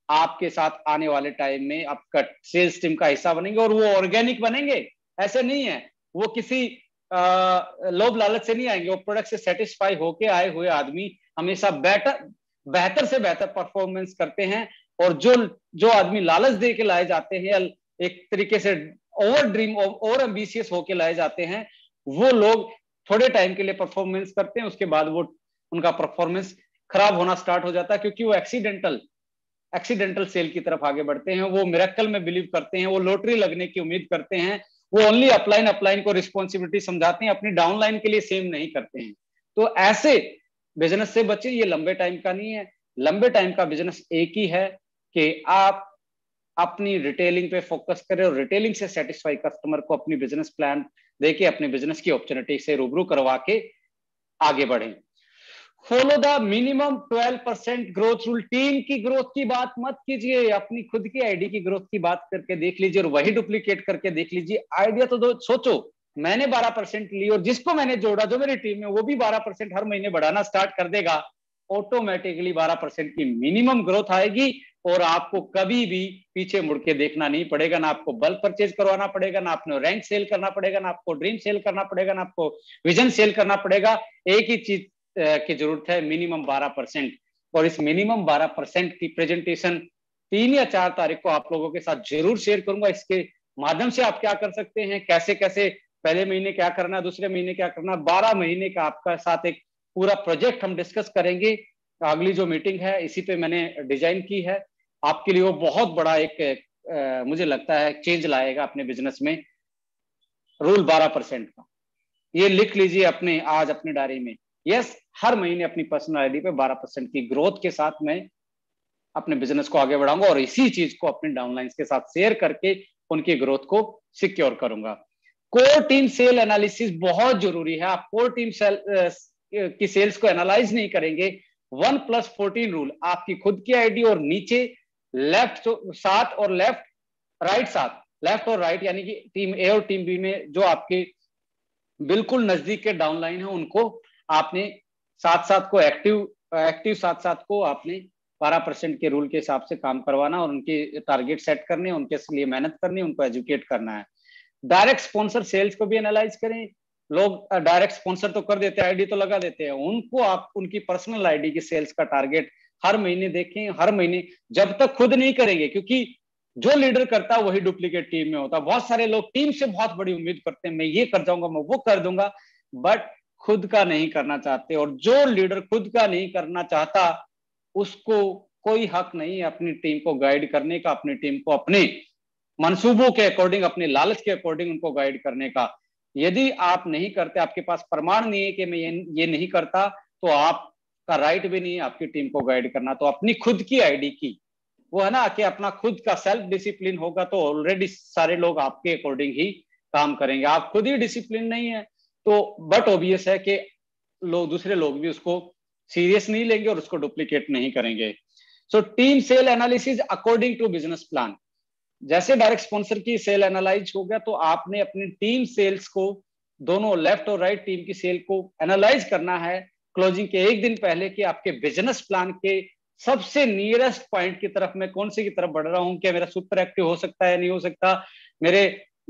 आपके साथ आने वाले टाइम में आपका सेल्स टीम का हिस्सा बनेंगे और वो ऑर्गेनिक बनेंगे, ऐसे नहीं है वो किसी लोभ लालच से नहीं आएंगे, वो प्रोडक्ट से सेटिस्फाई होके आए हुए आदमी हमेशा बेहतर से बेहतर परफॉर्मेंस करते हैं। और जो आदमी लालच दे के लाए जाते हैं, एक तरीके से ओवर ड्रीम, ओवर एम्बिशियस होके लाए जाते हैं, वो लोग थोड़े टाइम के लिए परफॉर्मेंस करते हैं, उसके बाद वो उनका परफॉर्मेंस खराब होना स्टार्ट हो जाता है, क्योंकि वो एक्सीडेंटल सेल की तरफ आगे बढ़ते हैं, वो मिरेकल में बिलीव करते हैं, वो लॉटरी लगने की उम्मीद करते हैं, वो ओनली अपलाइन को रिस्पॉन्सिबिलिटी समझाते हैं, अपनी डाउनलाइन के लिए सेम नहीं करते हैं। तो ऐसे बिजनेस से बचे, ये लंबे टाइम का नहीं है। लंबे टाइम का बिजनेस एक ही है कि आप अपनी रिटेलिंग पे फोकस करें और रिटेलिंग से सेटिस्फाई कस्टमर को अपनी बिजनेस प्लान देके अपने बिजनेस की अपॉर्चुनिटी से रूबरू करवा के आगे बढ़ें। Follow the minimum 12% growth rule. Team की ग्रोथ की बात मत कीजिए, अपनी खुद की आईडी की ग्रोथ की बात करके देख लीजिए और वही डुप्लीकेट करके देख लीजिए। आइडिया तो दो, सोचो मैंने 12% ली और जिसको मैंने जोड़ा, जो मेरी टीम में, वो भी 12% हर महीने बढ़ाना स्टार्ट कर देगा, ऑटोमेटिकली 12% की मिनिमम ग्रोथ आएगी और आपको कभी भी पीछे मुड़ के देखना नहीं पड़ेगा, ना आपको बल्क परचेज करवाना पड़ेगा, ना आपको रैंक सेल करना पड़ेगा, ना आपको ड्रीम सेल करना पड़ेगा, ना आपको विजन सेल करना पड़ेगा। एक ही चीज की जरूरत है, मिनिमम 12%। और इस मिनिमम 12% की प्रेजेंटेशन 3 या 4 तारीख को आप लोगों के साथ जरूर शेयर करूंगा। इसके माध्यम से आप क्या कर सकते हैं, कैसे कैसे पहले महीने क्या करना, दूसरे महीने क्या करना, 12 महीने का आपका साथ एक पूरा प्रोजेक्ट हम डिस्कस करेंगे। अगली जो मीटिंग है इसी पे मैंने डिजाइन की है, आपके लिए वो बहुत बड़ा एक मुझे लगता है चेंज लाएगा अपने बिजनेस में। रूल 12% का ये लिख लीजिए अपने आज अपनी डायरी में। यस, हर महीने अपनी पर्सनल आईडी पे 12% की ग्रोथ के साथ मैं अपने बिजनेस को आगे बढ़ाऊंगा और इसी चीज को अपने डाउनलाइंस के साथ शेयर करके उनकी ग्रोथ को सिक्योर करूंगा। कोर टीम सेल एनालिसिस बहुत जरूरी है। आप कोर टीम सेल की सेल्स को एनालाइज नहीं करेंगे, 1+14 रूल, आपकी खुद की आईडी और नीचे लेफ्ट 7 और राइट 7, लेफ्ट और राइट यानी कि टीम ए और टीम बी में जो आपके बिल्कुल नजदीक के डाउनलाइन है उनको आपने 7-7 को एक्टिव 7-7 को आपने 12% के रूल के हिसाब से काम करवाना और उनके टारगेट सेट करने, उनके लिए मेहनत करनी, उनको एजुकेट करना है। डायरेक्ट स्पॉन्सर सेल्स को भी एनालाइज करें। लोग डायरेक्ट स्पॉन्सर तो कर देते हैं, आईडी तो लगा देते हैं, उनको आप उनकी पर्सनल आईडी की सेल्स का टारगेट हर महीने देखें। हर महीने जब तक खुद नहीं करेंगे, क्योंकि जो लीडर करता है वही डुप्लीकेट टीम में होता है। बहुत सारे लोग टीम से बहुत बड़ी उम्मीद करते हैं, मैं ये कर जाऊंगा, मैं वो कर दूंगा, बट खुद का नहीं करना चाहते। और जो लीडर खुद का नहीं करना चाहता उसको कोई हक नहीं है अपनी टीम को गाइड करने का, अपनी टीम को अपने मंसूबों के अकॉर्डिंग, अपने लालच के अकॉर्डिंग उनको गाइड करने का। यदि आप नहीं करते, आपके पास प्रमाण नहीं है कि मैं ये नहीं करता, तो आपका राइट भी नहीं है आपकी टीम को गाइड करना। तो अपनी खुद की आईडी की वो है ना कि अपना खुद का सेल्फ डिसिप्लिन होगा तो ऑलरेडी सारे लोग आपके अकॉर्डिंग ही काम करेंगे। आप खुद ही डिसिप्लिन नहीं है तो बट ऑब्वियस है कि दूसरे लोग भी उसको सीरियस नहीं लेंगे और उसको डुप्लीकेट नहीं करेंगे। So team sale analysis according to business plan. जैसे डायरेक्ट स्पॉन्सर की सेल एनालाइज हो गया तो आपने अपनी टीम सेल्स को, दोनों लेफ्ट और राइट टीम की सेल को एनालाइज करना है क्लोजिंग के एक दिन पहले कि आपके बिजनेस प्लान के सबसे नियरेस्ट पॉइंट की तरफ मैं कौन से की तरफ बढ़ रहा हूं। क्या मेरा सुपर एक्टिव हो सकता है, नहीं हो सकता, मेरे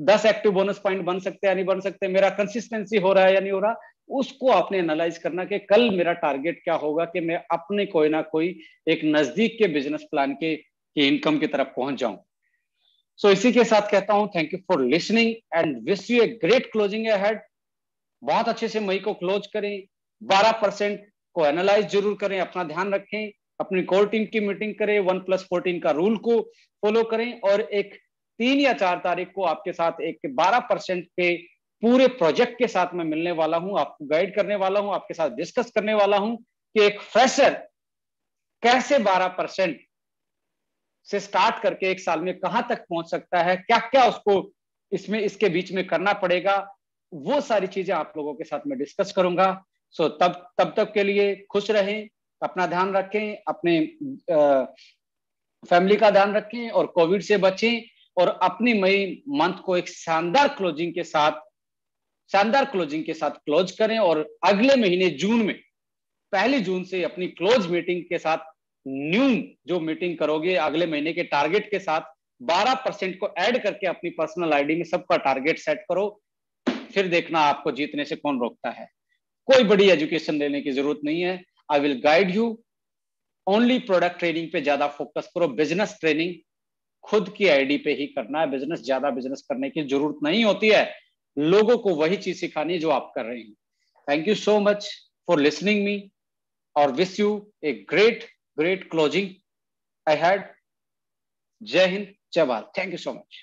10 एक्टिव बोनस पॉइंट बन सकते हैं या नहीं बन सकते, मेरा कंसिस्टेंसी हो रहा है या नहीं हो रहा, उसको आपने एनालाइज करना कि कल मेरा टारगेट क्या होगा कि मैं अपने कोई ना कोई एक नजदीक के बिजनेस प्लान के इनकम की तरफ पहुंच जाऊं। सो इसी के साथ कहता हूं thank you for listening and wish you a great closing ahead. बहुत अच्छे से मई को क्लोज करें, 12% को एनालाइज जरूर करें, अपना ध्यान रखें, अपनी कोर टीम की मीटिंग करें, 1+14 का रूल को फॉलो करें और एक 3 या 4 तारीख को आपके साथ एक 12% के पूरे प्रोजेक्ट के साथ मैं मिलने वाला हूं, आपको गाइड करने वाला हूं, आपके साथ डिस्कस करने वाला हूं कि एक फ्रेशर कैसे 12% से स्टार्ट करके एक साल में कहां तक पहुंच सकता है, क्या क्या उसको इसमें इसके बीच में करना पड़ेगा, वो सारी चीजें आप लोगों के साथ में डिस्कस करूंगा। सो तब तक के लिए खुश रहें, अपना ध्यान रखें, अपने फैमिली का ध्यान रखें और कोविड से बचें और अपनी मई मंथ को एक शानदार क्लोजिंग के साथ क्लोज करें और अगले महीने जून में 1 जून से अपनी क्लोज मीटिंग के साथ न्यू जो मीटिंग करोगे अगले महीने के टारगेट के साथ 12% को ऐड करके अपनी पर्सनल आईडी में सबका टारगेट सेट करो, फिर देखना आपको जीतने से कौन रोकता है। कोई बड़ी एजुकेशन लेने की जरूरत नहीं है, I will guide you. Only product training पे ज्यादा फोकस करो, बिजनेस ट्रेनिंग खुद की आईडी पे ही करना है। ज्यादा बिजनेस करने की जरूरत नहीं होती है, लोगों को वही चीज सिखानी जो आप कर रहे हैं। Thank you so much for listening me और wish you a great closing ahead. जय हिंद, जय Bharat. Thank you so much.